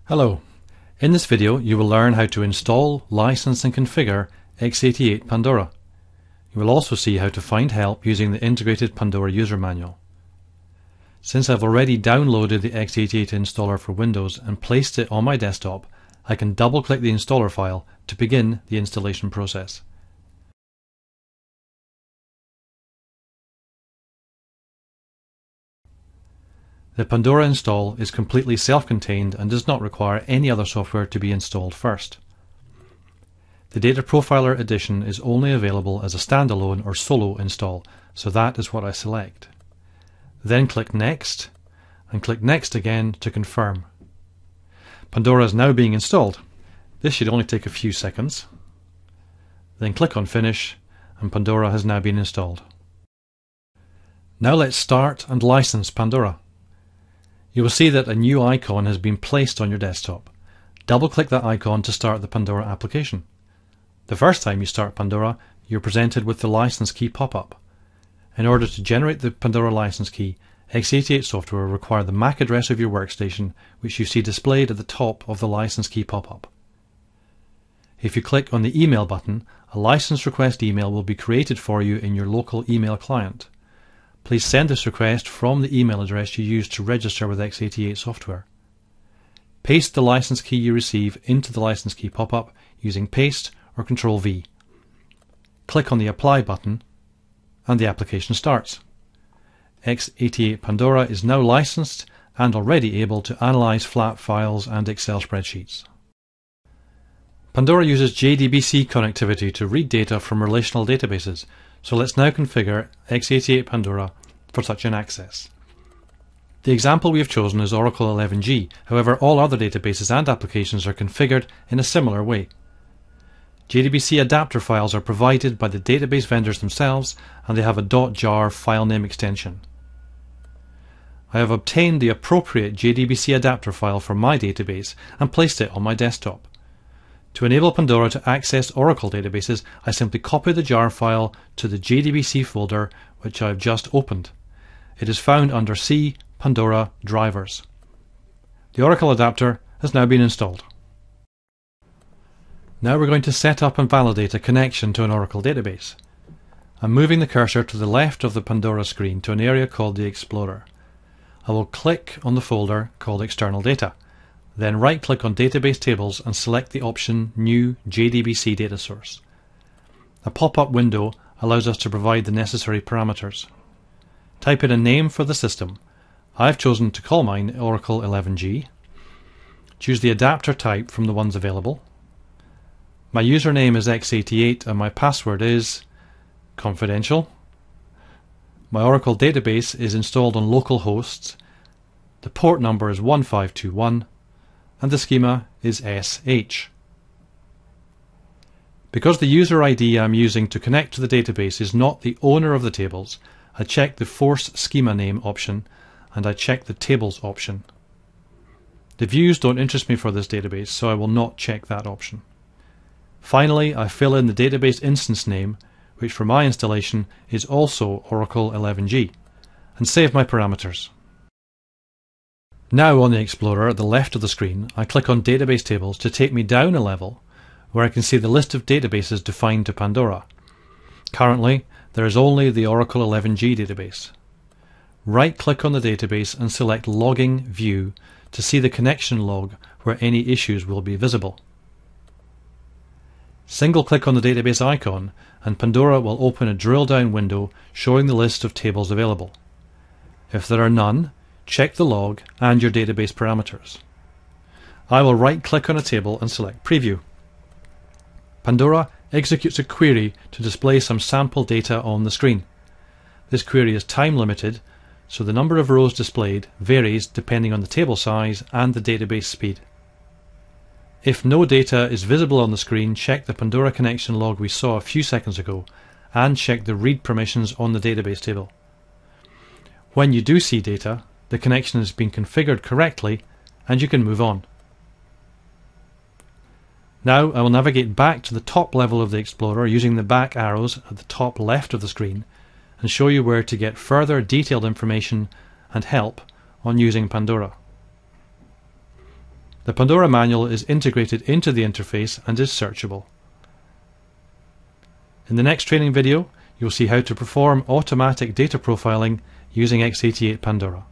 Hello. In this video you will learn how to install, license and configure X88 Pandora. You will also see how to find help using the integrated Pandora user manual. Since I've already downloaded the X88 installer for Windows and placed it on my desktop, I can double-click the installer file to begin the installation process. The Pandora install is completely self-contained and does not require any other software to be installed first. The Data Profiler edition is only available as a standalone or solo install, so that is what I select. Then click Next, and click Next again to confirm. Pandora is now being installed. This should only take a few seconds. Then click on Finish, and Pandora has now been installed. Now let's start and license Pandora. You will see that a new icon has been placed on your desktop. Double-click that icon to start the Pandora application. The first time you start Pandora, you're presented with the license key pop-up. In order to generate the Pandora license key, X88 software will require the MAC address of your workstation, which you see displayed at the top of the license key pop-up. If you click on the email button, a license request email will be created for you in your local email client. Please send this request from the email address you used to register with X88 software. Paste the license key you receive into the license key pop-up using Paste or Ctrl-V. Click on the Apply button and the application starts. X88 Pandora is now licensed and already able to analyze flat files and Excel spreadsheets. Pandora uses JDBC connectivity to read data from relational databases, so let's now configure X88 Pandora for such an access. The example we have chosen is Oracle 11G, however all other databases and applications are configured in a similar way. JDBC adapter files are provided by the database vendors themselves, and they have a .jar file name extension. I have obtained the appropriate JDBC adapter file for my database and placed it on my desktop. To enable Pandora to access Oracle databases, I simply copy the jar file to the JDBC folder which I have just opened. It is found under C Pandora Drivers. The Oracle adapter has now been installed. Now we're going to set up and validate a connection to an Oracle database. I'm moving the cursor to the left of the Pandora screen to an area called the Explorer. I will click on the folder called External Data. Then right-click on Database Tables and select the option New JDBC Data Source. A pop-up window allows us to provide the necessary parameters. Type in a name for the system. I've chosen to call mine Oracle 11G. Choose the adapter type from the ones available. My username is X88 and my password is confidential. My Oracle database is installed on local hosts. The port number is 1521. And the schema is SH. Because the user ID I'm using to connect to the database is not the owner of the tables, I check the Force Schema Name option and I check the Tables option. The views don't interest me for this database, so I will not check that option. Finally, I fill in the database instance name, which for my installation is also Oracle 11G, and save my parameters. Now on the Explorer at the left of the screen, I click on Database Tables to take me down a level where I can see the list of databases defined to Pandora. Currently, there is only the Oracle 11G database. Right-click on the database and select Logging View to see the connection log where any issues will be visible. Single-click on the database icon and Pandora will open a drill-down window showing the list of tables available. If there are none, check the log and your database parameters. I will right-click on a table and select Preview. Pandora executes a query to display some sample data on the screen. This query is time-limited, so the number of rows displayed varies depending on the table size and the database speed. If no data is visible on the screen, check the Pandora connection log we saw a few seconds ago and check the read permissions on the database table. When you do see data, the connection has been configured correctly and you can move on. Now I will navigate back to the top level of the Explorer using the back arrows at the top left of the screen and show you where to get further detailed information and help on using Pandora. The Pandora manual is integrated into the interface and is searchable. In the next training video, you'll see how to perform automatic data profiling using X88 Pandora.